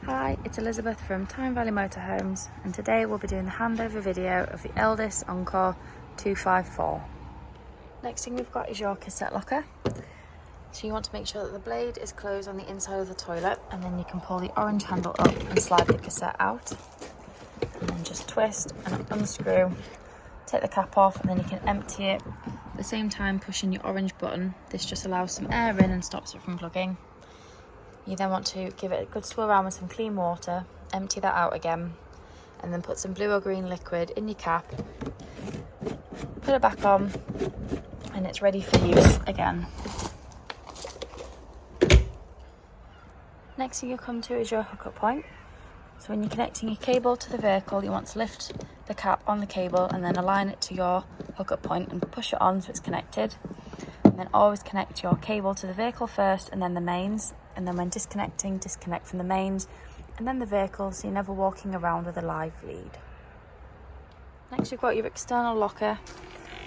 Hi, it's Elizabeth from Tyne Valley Motorhomes, and today we'll be doing the handover video of the Elddis Encore 254. Next thing we've got is your cassette locker. So you want to make sure that the blade is closed on the inside of the toilet, and then you can pull the orange handle up and slide the cassette out. And then just twist and unscrew, take the cap off, and then you can empty it. At the same time pushing your orange button. This just allows some air in and stops it from plugging. You then want to give it a good swirl around with some clean water, empty that out again, and then put some blue or green liquid in your cap, put it back on, and it's ready for use again. Next thing you'll come to is your hookup point. So when you're connecting your cable to the vehicle, you want to lift the cap on the cable and then align it to your hookup point and push it on so it's connected. And then always connect your cable to the vehicle first and then the mains. And then when disconnecting, disconnect from the mains and then the vehicle, so you're never walking around with a live lead. Next you've got your external locker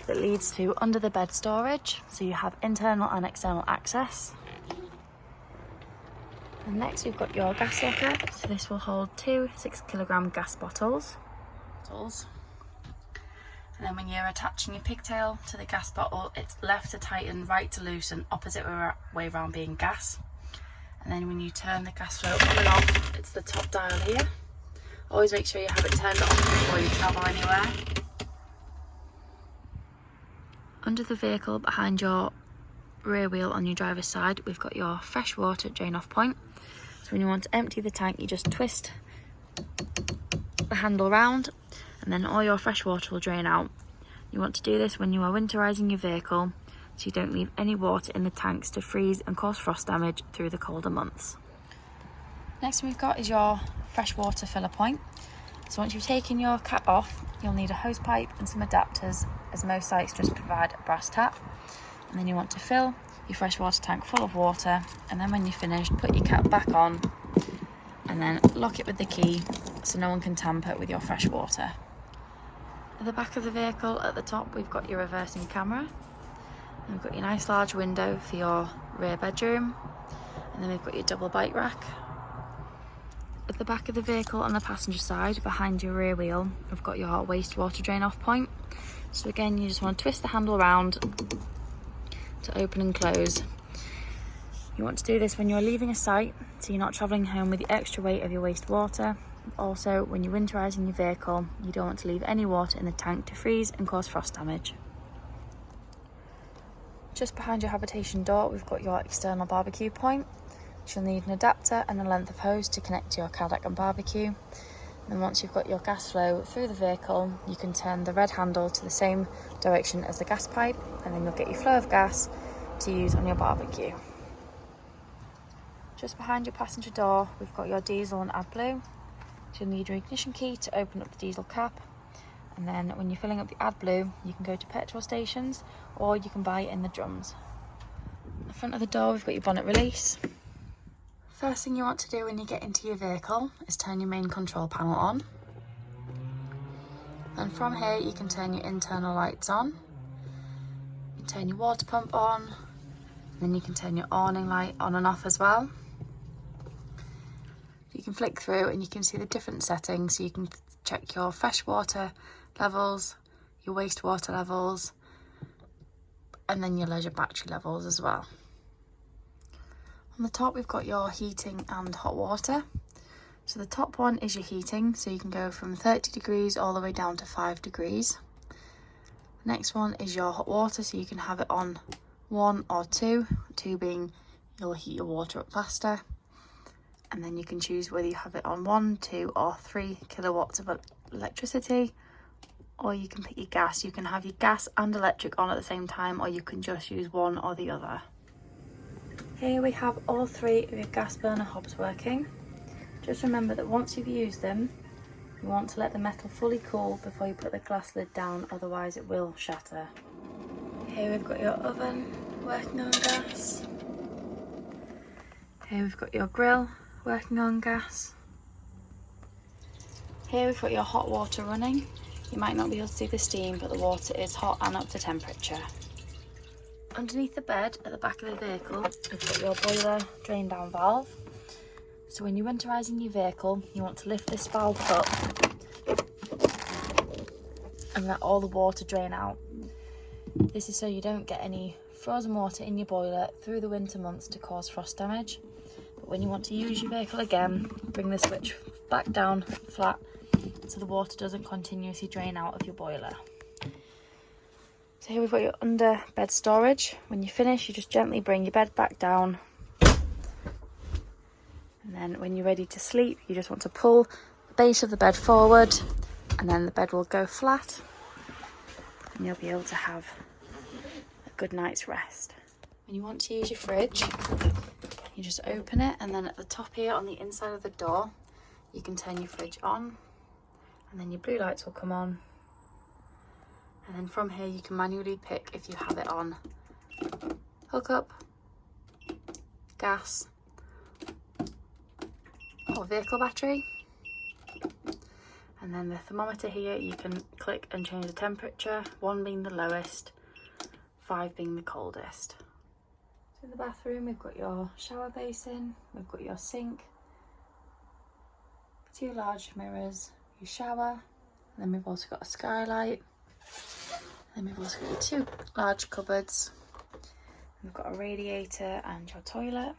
that leads to under the bed storage, so you have internal and external access. And next we've got your gas locker, so this will hold two 6-kilogram gas bottles. And then when you're attaching your pigtail to the gas bottle, it's left to tighten, right to loosen, opposite way around being gas. And then when you turn the gas flow on and off, it's the top dial here. Always make sure you have it turned on before you travel anywhere. Under the vehicle, behind your rear wheel on your driver's side, we've got your fresh water drain off point. So when you want to empty the tank, you just twist the handle round and then all your fresh water will drain out. You want to do this when you are winterizing your vehicle, so you don't leave any water in the tanks to freeze and cause frost damage through the colder months. Next we've got is your fresh water filler point. So once you've taken your cap off, you'll need a hose pipe and some adapters, as most sites just provide a brass tap. And then you want to fill your freshwater tank full of water, and then when you're finished, put your cap back on and then lock it with the key so no one can tamper with your fresh water. At the back of the vehicle at the top, we've got your reversing camera. And we've got your nice large window for your rear bedroom, and then we've got your double bike rack. At the back of the vehicle on the passenger side, behind your rear wheel, we've got your wastewater drain off point. So again, you just want to twist the handle around to open and close. You want to do this when you're leaving a site, so you're not travelling home with the extra weight of your wastewater. Also, when you're winterising your vehicle, you don't want to leave any water in the tank to freeze and cause frost damage. Just behind your habitation door, we've got your external barbecue point. You'll need an adapter and a length of hose to connect to your Cadillac and barbecue. And then once you've got your gas flow through the vehicle, you can turn the red handle to the same direction as the gas pipe, and then you'll get your flow of gas to use on your barbecue. Just behind your passenger door, we've got your diesel and AdBlue. So you'll need your ignition key to open up the diesel cap. And then when you're filling up the AdBlue, you can go to petrol stations or you can buy it in the drums. At the front of the door, we've got your bonnet release. First thing you want to do when you get into your vehicle is turn your main control panel on. Then from here, you can turn your internal lights on. You can turn your water pump on. And then you can turn your awning light on and off as well. You can flick through and you can see the different settings, so you can check your fresh water levels, your wastewater levels, and then your leisure battery levels as well. On the top, we've got your heating and hot water. So the top one is your heating, so you can go from 30 degrees all the way down to 5 degrees. The next one is your hot water, so you can have it on 1 or 2, 2 being you'll heat your water up faster. And then you can choose whether you have it on 1, 2 or 3 kilowatts of electricity, or you can pick your gas. You can have your gas and electric on at the same time, or you can just use one or the other. Here we have all 3 of your gas burner hobs working. Just remember that once you've used them, you want to let the metal fully cool before you put the glass lid down, otherwise it will shatter. Here we've got your oven working on gas. Here we've got your grill working on gas. Here we've got your hot water running. You might not be able to see the steam, but the water is hot and up to temperature. Underneath the bed at the back of the vehicle, we've got your boiler drain down valve. So when you're winterising your vehicle, you want to lift this valve up and let all the water drain out. This is so you don't get any frozen water in your boiler through the winter months to cause frost damage. But when you want to use your vehicle again, bring the switch back down flat so the water doesn't continuously drain out of your boiler. So here we've got your under bed storage. When you finish, you just gently bring your bed back down. And then when you're ready to sleep, you just want to pull the base of the bed forward and then the bed will go flat and you'll be able to have a good night's rest. When you want to use your fridge, you just open it, and then at the top here on the inside of the door, you can turn your fridge on and then your blue lights will come on. And then from here you can manually pick if you have it on hookup, gas, or vehicle battery. And then the thermometer here, you can click and change the temperature, 1 being the lowest, 5 being the coldest. So in the bathroom we've got your shower basin, we've got your sink, 2 large mirrors, your shower, and then we've also got a skylight. Then we've also got 2 large cupboards. We've got a radiator and your toilet.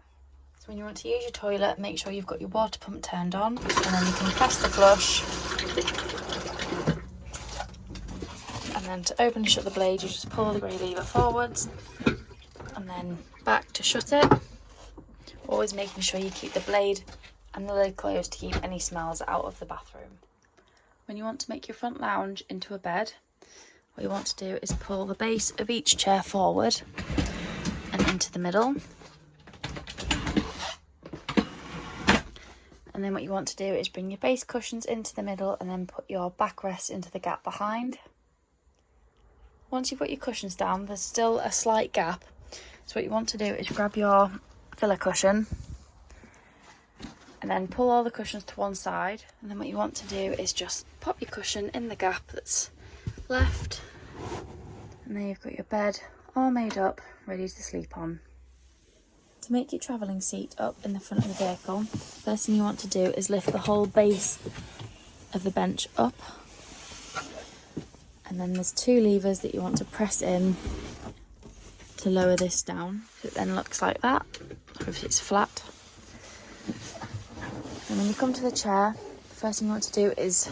So when you want to use your toilet, make sure you've got your water pump turned on, and then you can press the flush. And then to open and shut the blade, you just pull the grey lever forwards and then back to shut it. Always making sure you keep the blade and the lid closed to keep any smells out of the bathroom. When you want to make your front lounge into a bed, what you want to do is pull the base of each chair forward and into the middle. And then what you want to do is bring your base cushions into the middle and then put your backrest into the gap behind. Once you've got your cushions down, there's still a slight gap. So what you want to do is grab your filler cushion and then pull all the cushions to one side. And then what you want to do is just pop your cushion in the gap that's left. And then you've got your bed all made up, ready to sleep on. To make your travelling seat up in the front of the vehicle, first thing you want to do is lift the whole base of the bench up. And then there's 2 levers that you want to press in to lower this down. So it then looks like that, if it's flat. And when you come to the chair, the first thing you want to do is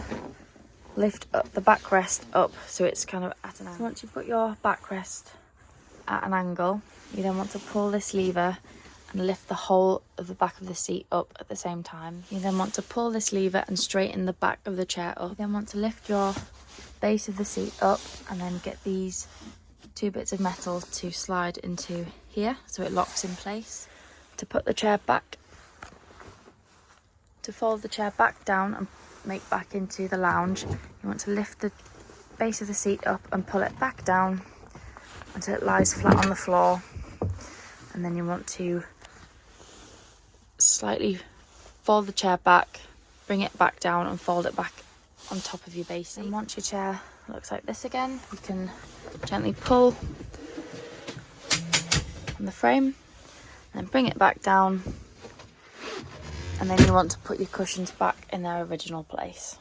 lift up the backrest up so it's kind of at an angle. So once you've got your backrest at an angle, you then want to pull this lever and lift the whole of the back of the seat up at the same time. You then want to pull this lever and straighten the back of the chair up. You then want to lift your base of the seat up and then get these 2 bits of metal to slide into here so it locks in place. To put the chair back, to fold the chair back down and make back into the lounge, you want to lift the base of the seat up and pull it back down until it lies flat on the floor. And then you want to slightly fold the chair back, bring it back down and fold it back on top of your base. And once your chair looks like this again, you can gently pull on the frame, then bring it back down, and then you want to put your cushions back in their original place.